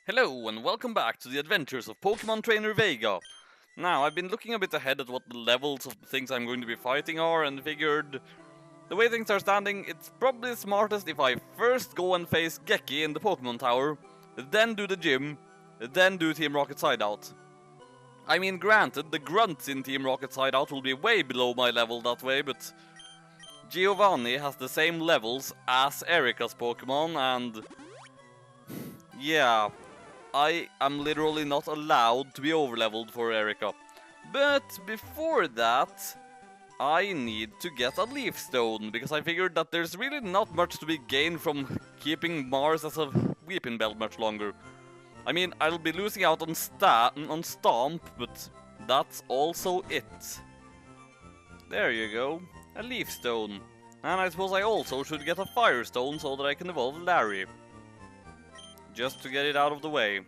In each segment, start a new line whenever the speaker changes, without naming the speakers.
Hello and welcome back to the adventures of Pokemon Trainer Vega. Now, I've been looking a bit ahead at what the levels of the things I'm going to be fighting are and figured the way things are standing, it's probably smartest if I first go and face Geki in the Pokemon Tower, then do the gym, then do Team Rocket Sideout. I mean, granted, the grunts in Team Rocket Sideout will be way below my level that way, but Giovanni has the same levels as Erika's Pokemon and yeah, I am literally not allowed to be overleveled for Erika. But before that, I need to get a Leaf Stone, because I figured that there's really not much to be gained from keeping Mars as a Weeping Belt much longer. I mean, I'll be losing out on Stomp, but that's also it. There you go, a Leaf Stone. And I suppose I also should get a Firestone so that I can evolve Larry. Just to get it out of the way.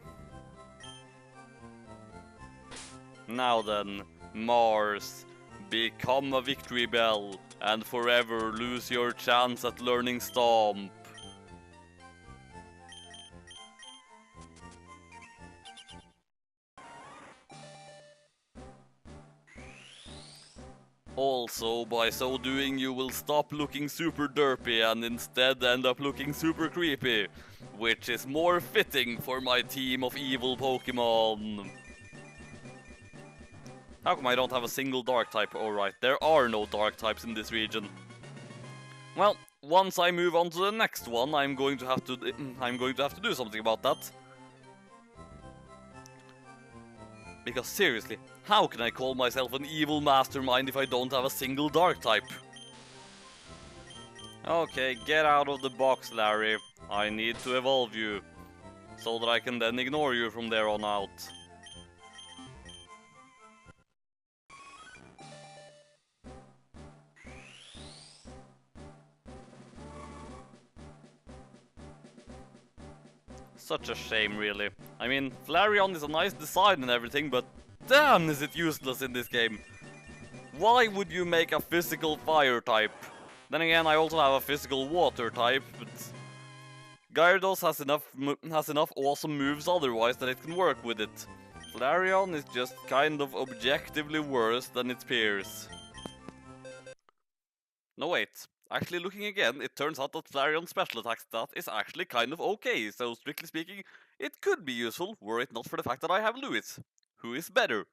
Now then, Mars, become a Victory Bell and forever lose your chance at learning Stomp. Also, by so doing you will stop looking super derpy and instead end up looking super creepy, which is more fitting for my team of evil Pokemon. How come I don't have a single dark type? Alright, there are no dark types in this region. Well, once I move on to the next one, I'm going to have to do something about that. Because seriously, how can I call myself an evil mastermind if I don't have a single dark type? Okay, get out of the box, Larry. I need to evolve you, so that I can then ignore you from there on out. Such a shame, really. I mean, Flareon is a nice design and everything, but damn is it useless in this game. Why would you make a physical fire type? Then again, I also have a physical water type, but Gyarados has enough awesome moves otherwise that it can work with it. Flareon is just kind of objectively worse than its peers. No wait, actually looking again, it turns out that Flareon's special attack stat is actually kind of okay, so strictly speaking, it could be useful were it not for the fact that I have Lewis, who is better.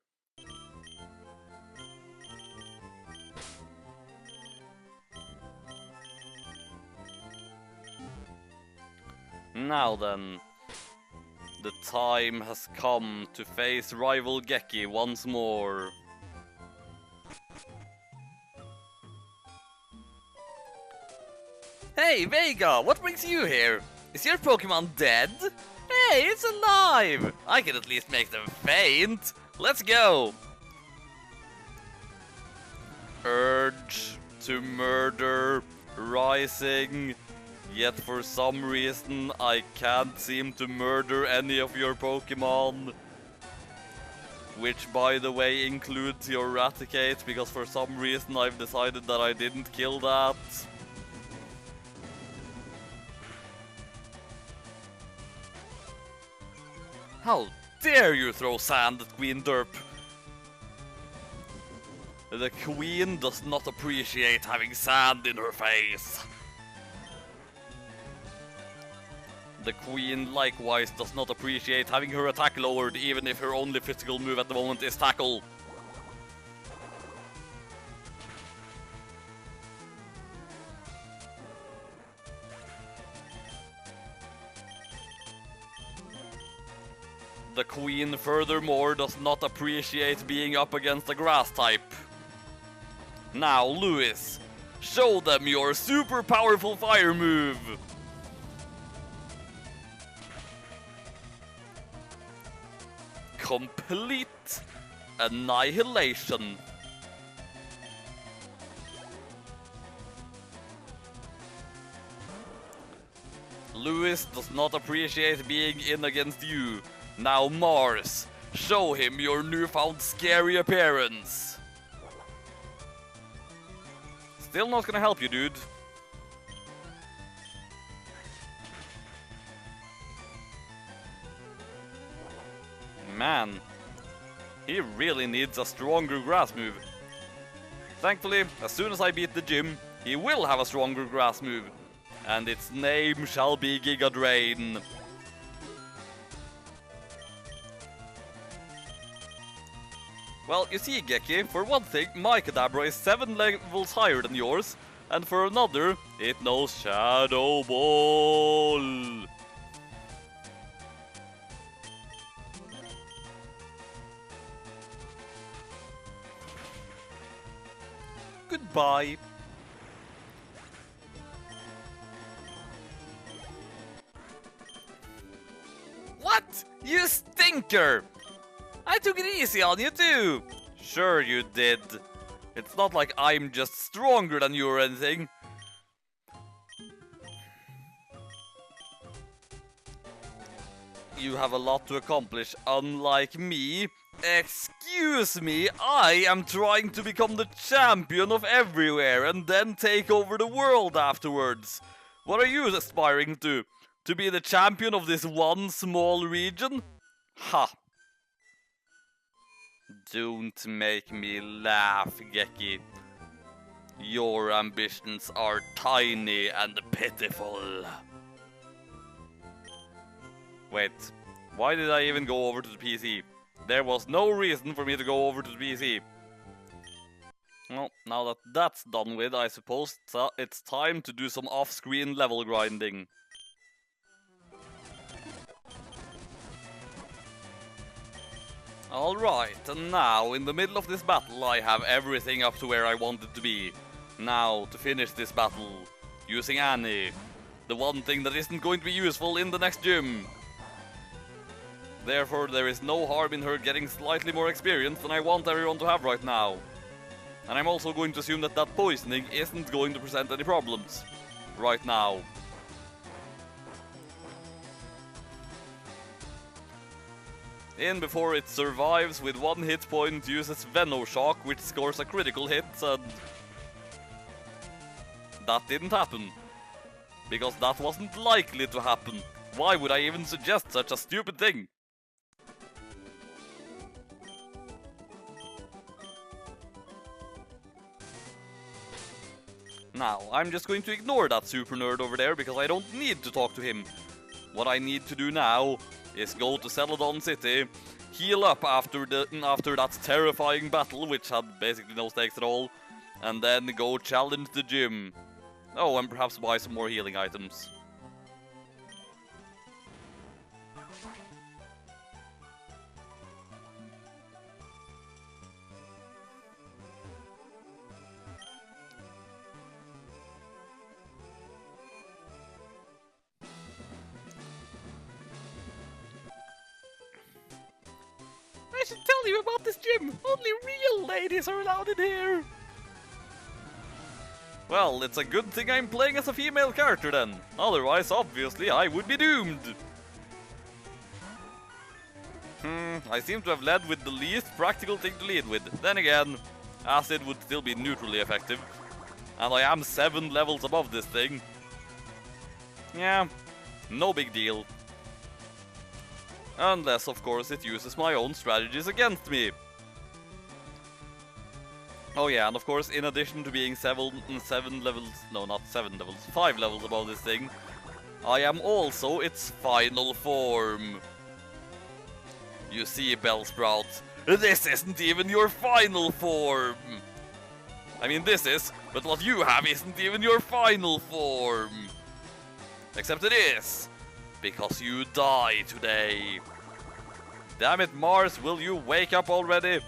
Now then, the time has come to face rival Geki once more. Hey Vega, what brings you here? Is your Pokemon dead? Hey, it's alive! I can at least make them faint. Let's go! Urge to murder rising. Yet for some reason I can't seem to murder any of your Pokemon. Which, by the way, includes your Raticate, because for some reason I've decided that I didn't kill that. How dare you throw sand at Queen Derp? The Queen does not appreciate having sand in her face. The Queen likewise does not appreciate having her attack lowered, even if her only physical move at the moment is Tackle. The Queen furthermore does not appreciate being up against a grass type. Now, Lewis, show them your super powerful fire move! Complete annihilation. Lewis does not appreciate being in against you. Now Mars, show him your newfound scary appearance. Still not gonna help you, dude. Man, he really needs a stronger grass move. Thankfully, as soon as I beat the gym, he will have a stronger grass move. And its name shall be Giga Drain. Well, you see, Geki, for one thing, my Kadabra is 7 levels higher than yours, and for another, it knows Shadow Ball. Goodbye. What? You stinker! I took it easy on you too! Sure you did. It's not like I'm just stronger than you or anything. You have a lot to accomplish, unlike me. Excuse me, I am trying to become the champion of everywhere and then take over the world afterwards. What are you aspiring to? To be the champion of this one small region? Ha! Don't make me laugh, Geki. Your ambitions are tiny and pitiful. Wait, why did I even go over to the PC? There was no reason for me to go over to the PC. Well, now that that's done with, I suppose it's time to do some off-screen level grinding. Alright, and now, in the middle of this battle, I have everything up to where I want it to be. Now, to finish this battle, using Annie, the one thing that isn't going to be useful in the next gym. Therefore, there is no harm in her getting slightly more experience than I want everyone to have right now. And I'm also going to assume that that poisoning isn't going to present any problems right now. In before it survives with 1 hit point, uses Venoshock, which scores a critical hit, and that didn't happen. Because that wasn't likely to happen. Why would I even suggest such a stupid thing? Now, I'm just going to ignore that super nerd over there because I don't need to talk to him. What I need to do now is go to Celadon City, heal up after that terrifying battle, which had basically no stakes at all, and then go challenge the gym. Oh, and perhaps buy some more healing items. I should tell you about this gym. Only real ladies are allowed in here. Well, it's a good thing I'm playing as a female character then. Otherwise, obviously, I would be doomed. I seem to have led with the least practical thing to lead with. Then again, acid would still be neutrally effective. And I am 7 levels above this thing. Yeah, no big deal. Unless, of course, it uses my own strategies against me. Oh yeah, and of course, in addition to being 7 levels, no, not 7 levels, 5 levels above this thing, I am also its final form. You see, Bellsprout, this isn't even your final form. I mean, this is, but what you have isn't even your final form. Except it is. Because you die today. Damn it, Mars, will you wake up already?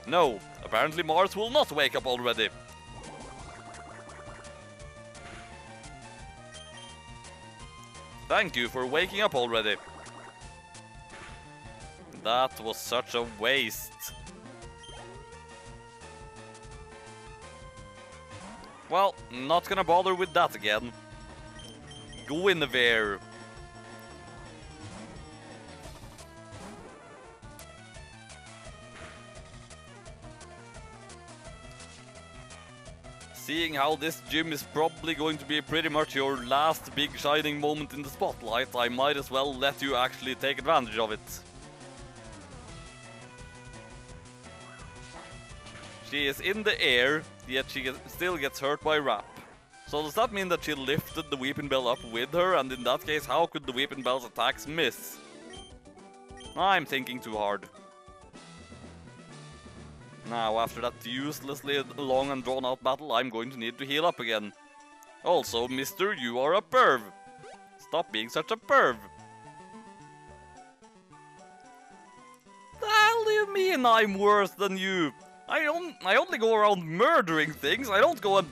No, apparently Mars will not wake up already. Thank you for waking up already. That was such a waste. Well, not gonna bother with that again. Guinevere. Seeing how this gym is probably going to be pretty much your last big shining moment in the spotlight, I might as well let you actually take advantage of it. She is in the air, yet she still gets hurt by Rap. So does that mean that she lifted the Weeping Bell up with her, and in that case, how could the Weeping Bell's attacks miss? I'm thinking too hard. Now, after that uselessly long and drawn out battle, I'm going to need to heal up again. Also, mister, you are a perv. Stop being such a perv. The hell do you mean I'm worse than you? I only go around murdering things. I don't go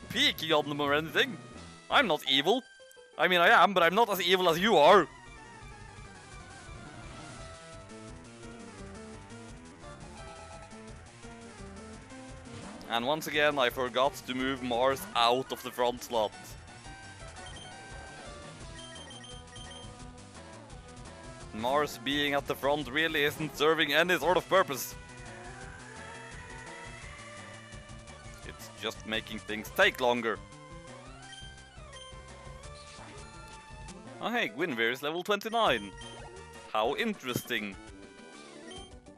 peeking on them or anything. I'm not evil. I mean, I am, but I'm not as evil as you are. And once again, I forgot to move Mars out of the front slot. Mars being at the front really isn't serving any sort of purpose. It's just making things take longer. Oh hey, Guinevere is level 29. How interesting.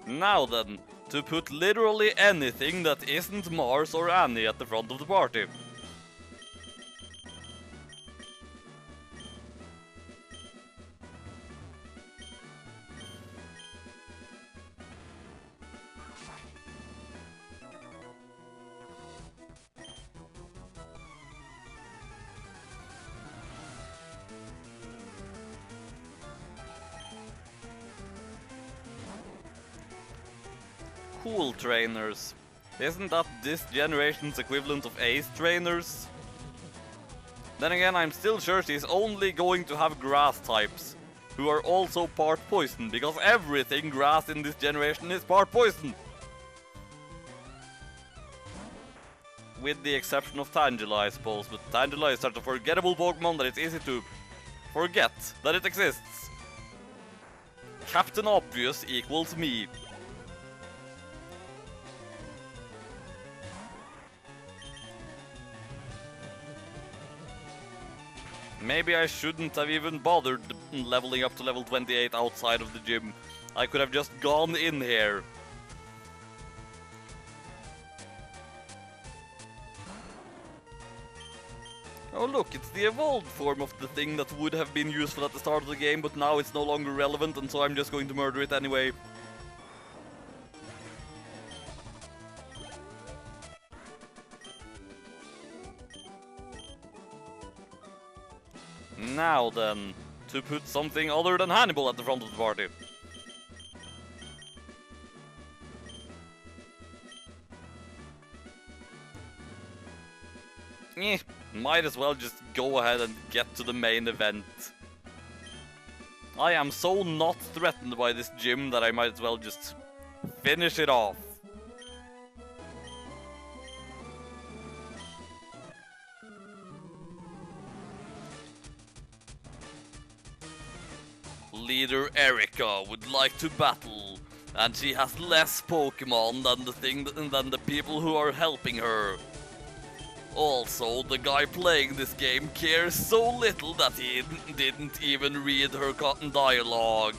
Now then, to put literally anything that isn't Mars or Annie at the front of the party. Cool trainers. Isn't that this generation's equivalent of ace trainers? Then again, I'm still sure she's only going to have grass types, who are also part poison, because everything grass in this generation is part poison. With the exception of Tangela, I suppose, but Tangela is such a forgettable Pokemon that it's easy to forget that it exists. Captain Obvious equals me. Maybe I shouldn't have even bothered leveling up to level 28 outside of the gym. I could have just gone in here. Oh look, it's the evolved form of the thing that would have been useful at the start of the game, but now it's no longer relevant, and so I'm just going to murder it anyway. Now then, to put something other than Hannibal at the front of the party. Might as well just go ahead and get to the main event. I am so not threatened by this gym that I might as well just finish it off. Leader Erika would like to battle, and she has less Pokemon than the people who are helping her. Also, the guy playing this game cares so little that he didn't even read her dialogue.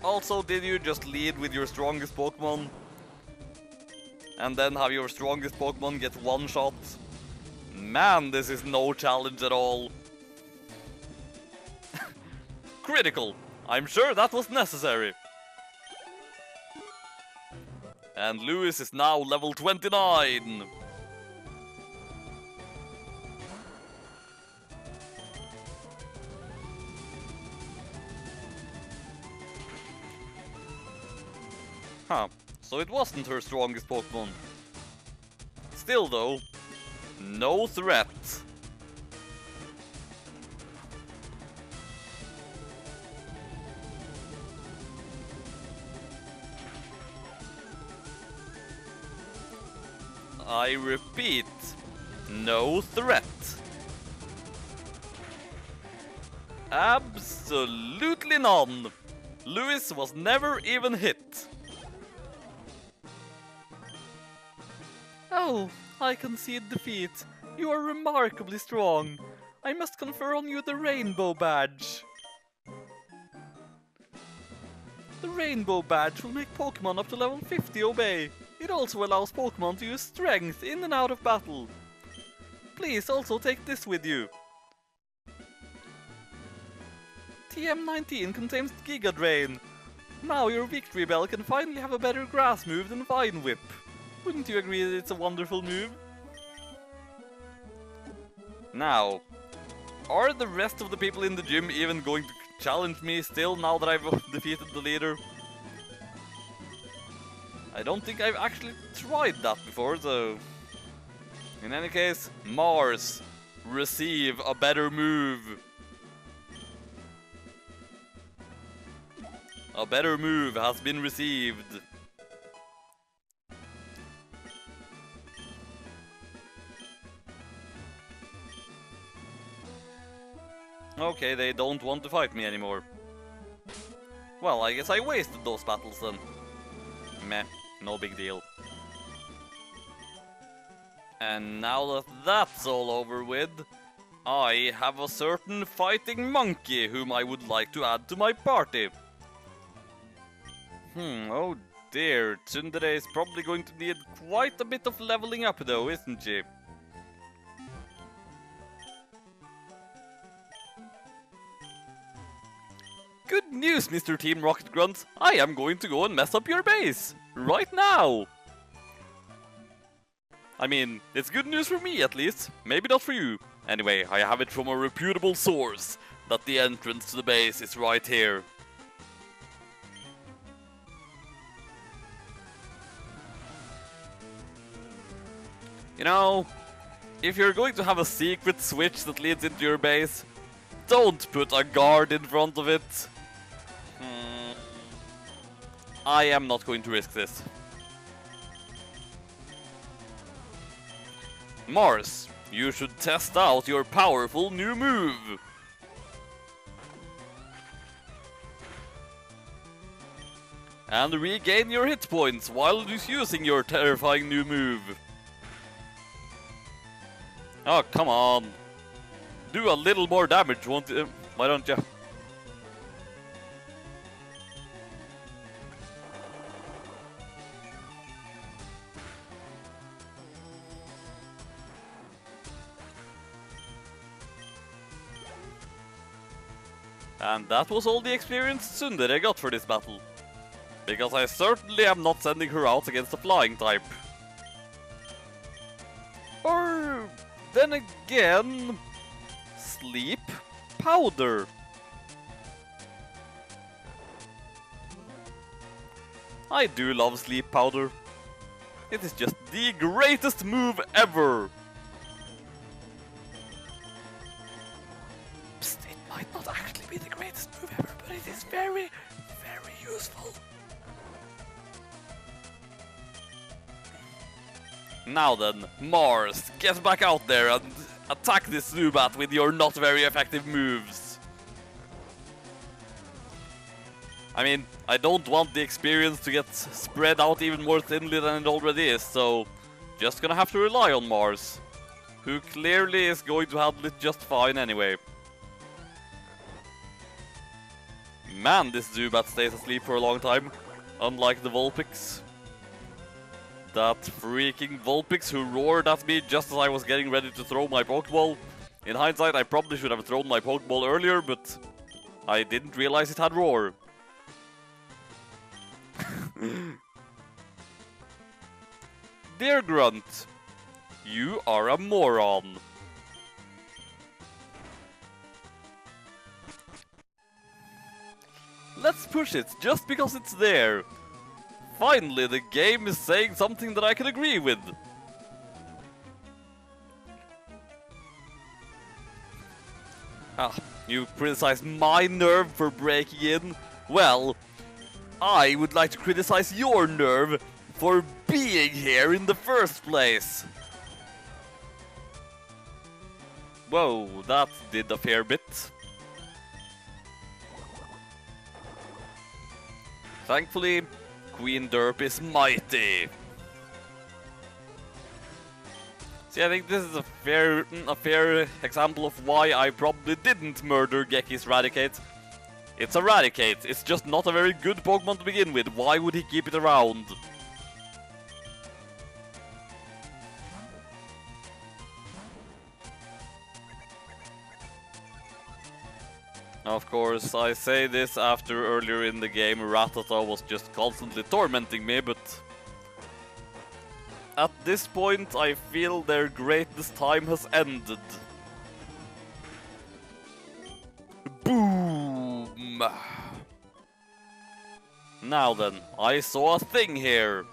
Also, did you just lead with your strongest Pokemon? And then have your strongest Pokemon get one shot? Man, this is no challenge at all. Critical. I'm sure that was necessary. And Lewis is now level 29. Huh, so it wasn't her strongest Pokemon. Still though, no threat. I repeat, no threat. Absolutely none. Lewis was never even hit. Oh, I concede defeat. You are remarkably strong. I must confer on you the Rainbow Badge. The Rainbow Badge will make Pokémon up to level 50 obey. It also allows Pokémon to use Strength in and out of battle. Please also take this with you. TM19 contains Giga Drain. Now your Victory Bell can finally have a better grass move than Vine Whip. Wouldn't you agree that it's a wonderful move? Now, are the rest of the people in the gym even going to challenge me still now that I've defeated the leader? I don't think I've actually tried that before, so... In any case, Mars, receive a better move. A better move has been received. Okay, they don't want to fight me anymore. Well, I guess I wasted those battles then. Meh, no big deal. And now that that's all over with, I have a certain fighting monkey whom I would like to add to my party. Oh dear, Tsundere is probably going to need quite a bit of leveling up though, isn't she? Good news, Mr. Team Rocket Grunt! I am going to go and mess up your base! Right now! I mean, it's good news for me at least, maybe not for you. Anyway, I have it from a reputable source that the entrance to the base is right here. You know, if you're going to have a secret switch that leads into your base, don't put a guard in front of it. I am not going to risk this. Mars, you should test out your powerful new move. And regain your hit points while using your terrifying new move. Oh, come on. Do a little more damage, won't you? Why don't you? And that was all the experience Tsundere got for this battle. Because I certainly am not sending her out against a flying type. Or then again, Sleep Powder. I do love Sleep Powder. It is just the greatest move ever. Psst, it might not actually be the greatest move ever, but it is very, very useful. Now then, Mars, get back out there and attack this Zubat with your not very effective moves. I mean, I don't want the experience to get spread out even more thinly than it already is, so just gonna have to rely on Mars, who clearly is going to handle it just fine anyway. Man, this Zubat stays asleep for a long time, unlike the Vulpix. That freaking Vulpix who roared at me just as I was getting ready to throw my Pokeball. In hindsight, I probably should have thrown my Pokeball earlier, but I didn't realize it had roar. Dear Grunt, you are a moron. Let's push it, just because it's there. Finally, the game is saying something that I can agree with. Ah, you criticize my nerve for breaking in? Well, I would like to criticize your nerve for being here in the first place. Whoa, that did a fair bit. Thankfully, Queen Derp is mighty. See, I think this is a fair example of why I probably didn't murder Geki's Raticate. It's Eradicate. It's just not a very good Pokemon to begin with. Why would he keep it around? Of course, I say this after earlier in the game Rattata was just constantly tormenting me, but at this point I feel their greatest time has ended. Boom! Now then, I saw a thing here.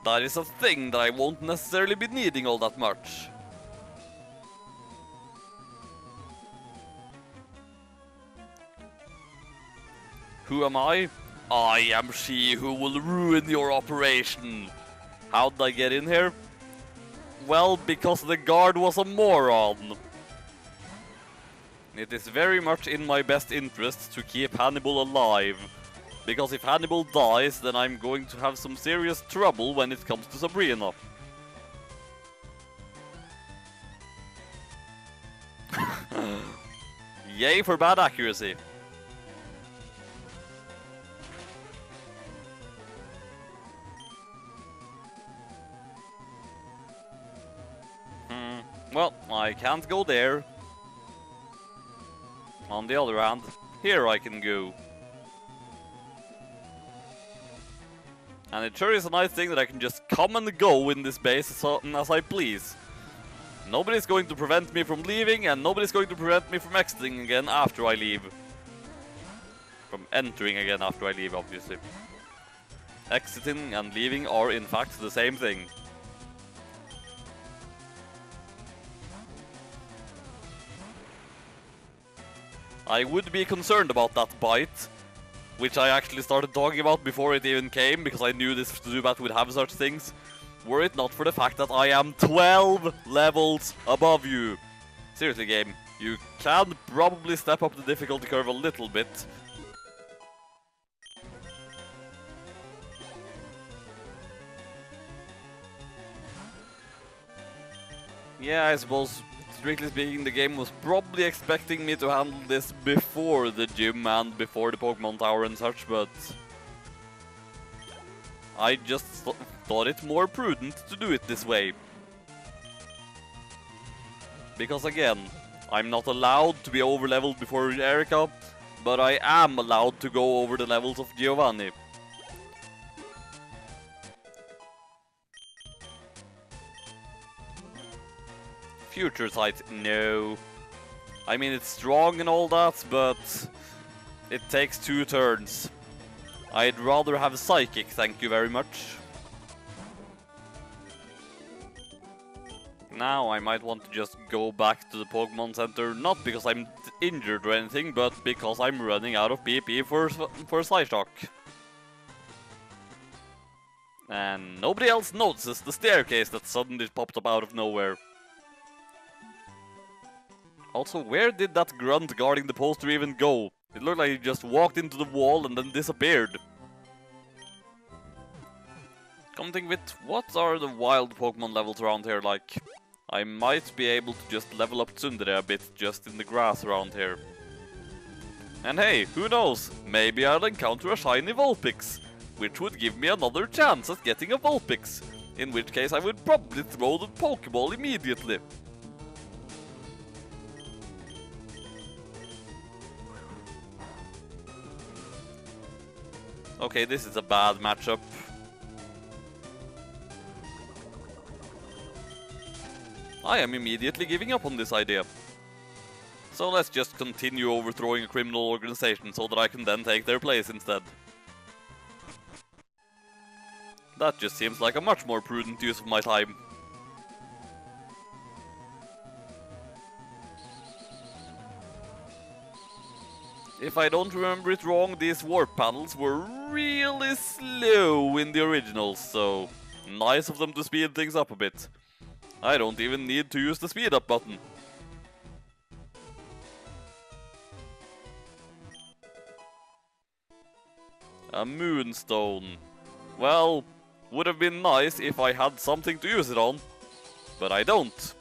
That is a thing that I won't necessarily be needing all that much. Who am I? I am she who will ruin your operation. How did I get in here? Well, because the guard was a moron. It is very much in my best interest to keep Hannibal alive. Because if Hannibal dies, then I'm going to have some serious trouble when it comes to Sabrina. Yay for bad accuracy. Well, I can't go there. On the other hand, here I can go. And it sure is a nice thing that I can just come and go in this base as I please. Nobody's going to prevent me from leaving, and nobody's going to prevent me from exiting again after I leave. From entering again after I leave, obviously. Exiting and leaving are in fact the same thing. I would be concerned about that bite, which I actually started talking about before it even came, because I knew this Zubat would have such things, were it not for the fact that I am 12 levels above you. Seriously, game, you can probably step up the difficulty curve a little bit. Yeah, I suppose, strictly speaking, the game was probably expecting me to handle this before the gym and before the Pokemon Tower and such, but I just thought it more prudent to do it this way. Because again, I'm not allowed to be over-leveled before Erika, but I am allowed to go over the levels of Giovanni. Future Sight, no. I mean, it's strong and all that, but it takes 2 turns. I'd rather have Psychic, thank you very much. Now I might want to just go back to the Pokemon Center, not because I'm injured or anything, but because I'm running out of PP for Psyshock. And nobody else notices the staircase that suddenly popped up out of nowhere. Also, where did that grunt guarding the poster even go? It looked like he just walked into the wall and then disappeared. Come to think of it, what are the wild Pokemon levels around here like? I might be able to just level up Tsundere a bit just in the grass around here. And hey, who knows? Maybe I'll encounter a shiny Vulpix, which would give me another chance at getting a Vulpix. In which case I would probably throw the Pokeball immediately. Okay, this is a bad matchup. I am immediately giving up on this idea. So let's just continue overthrowing a criminal organization so that I can then take their place instead. That just seems like a much more prudent use of my time. If I don't remember it wrong, these warp panels were really slow in the originals, so nice of them to speed things up a bit. I don't even need to use the speed up button. A Moonstone. Well, would have been nice if I had something to use it on, but I don't.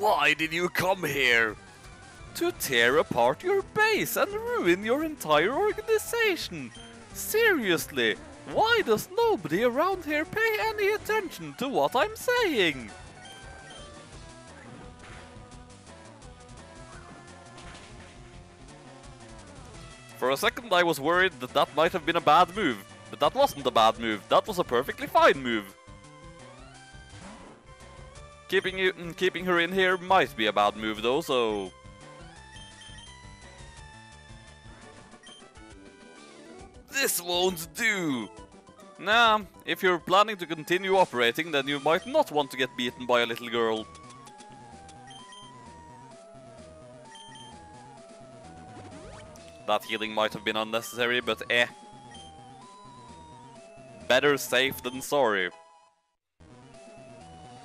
Why did you come here? To tear apart your base and ruin your entire organization. Seriously, why does nobody around here pay any attention to what I'm saying? For a second I was worried that that might have been a bad move, but that wasn't a bad move, that was a perfectly fine move. Keeping her in here might be a bad move though, so... This won't do! Nah, if you're planning to continue operating, then you might not want to get beaten by a little girl. That healing might have been unnecessary, but eh. Better safe than sorry.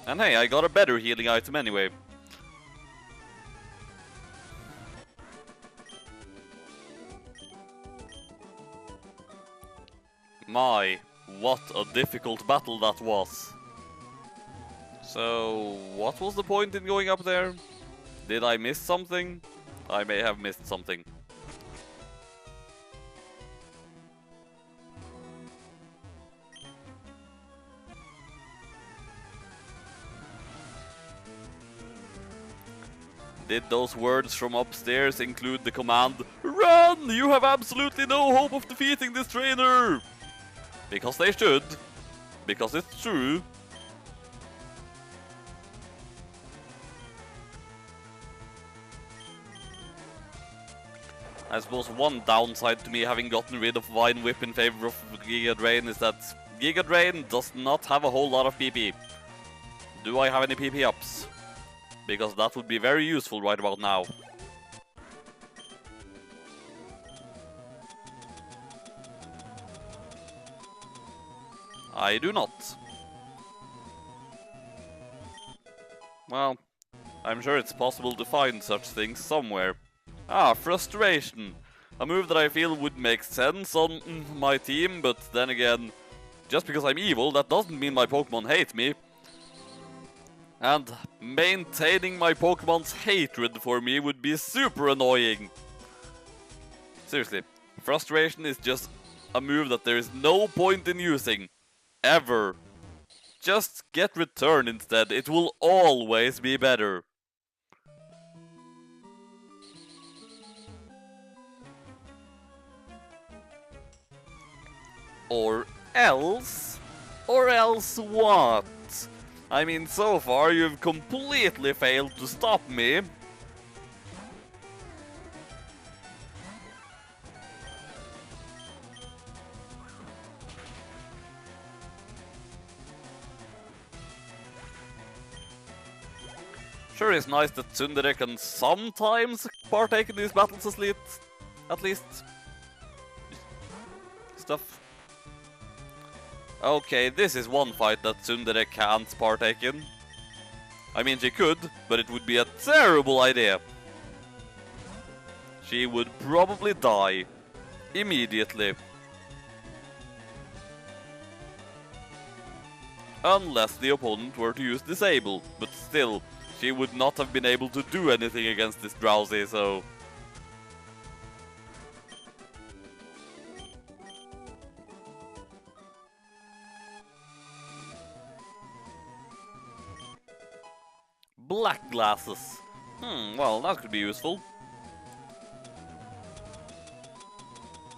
And hey, I got a better healing item anyway. My, what a difficult battle that was. So, what was the point in going up there? Did I miss something? I may have missed something. Did those words from upstairs include the command, "Run! You have absolutely no hope of defeating this trainer!" Because they should. Because it's true. I suppose one downside to me having gotten rid of Vine Whip in favor of Giga Drain is that Giga Drain does not have a whole lot of PP. Do I have any PP ups? Because that would be very useful right about now. I do not. Well, I'm sure it's possible to find such things somewhere. Ah, Frustration. A move that I feel would make sense on my team, but then again, just because I'm evil, that doesn't mean my Pokemon hate me. And maintaining my Pokemon's hatred for me would be super annoying. Seriously, Frustration is just a move that there is no point in using. Ever. Just get Return instead, it will always be better. Or else what? I mean, so far you've completely failed to stop me. Sure, it's nice that Tsundere can sometimes partake in these battles at least. Stuff. Okay, this is one fight that Tsundere can't partake in. I mean, she could, but it would be a terrible idea. She would probably die. Immediately. Unless the opponent were to use Disable, but still, she would not have been able to do anything against this Drowsy, so... Black glasses. Well, that could be useful.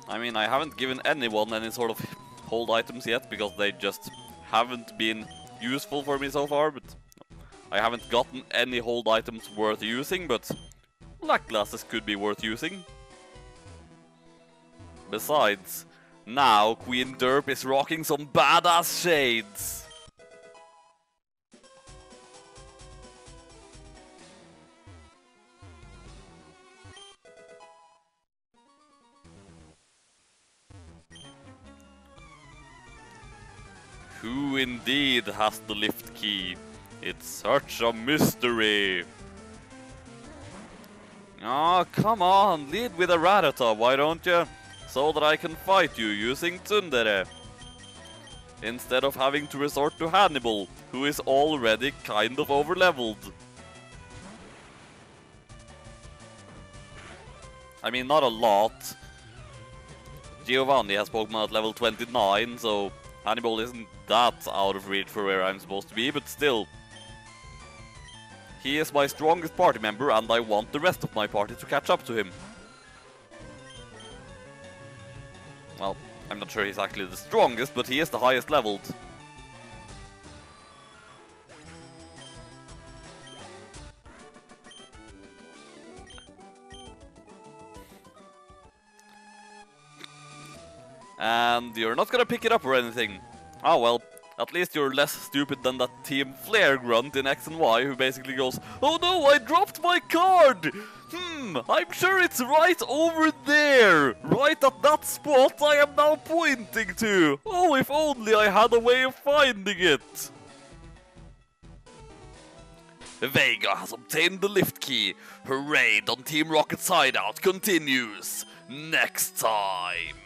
I mean, I haven't given anyone any sort of hold items yet, because they just haven't been useful for me so far, but I haven't gotten any hold items worth using, but black glasses could be worth using. Besides, now Queen Derp is rocking some badass shades. Who indeed has the lift key? It's such a mystery. Oh, come on, lead with a Rattata, why don't you? So that I can fight you using Tsundere. Instead of having to resort to Hannibal, who is already kind of overleveled. I mean, not a lot. Giovanni has Pokemon at level 29, so Hannibal isn't that out of reach for where I'm supposed to be, but still. He is my strongest party member, and I want the rest of my party to catch up to him. Well, I'm not sure he's actually the strongest, but he is the highest leveled. And you're not gonna pick it up or anything. Oh well, at least you're less stupid than that Team Flare grunt in X and Y who basically goes, "Oh no, I dropped my card! I'm sure it's right over there! Right at that spot I am now pointing to! Oh, if only I had a way of finding it!" Vega has obtained the lift key. Her raid on Team Rocket's hideout continues next time.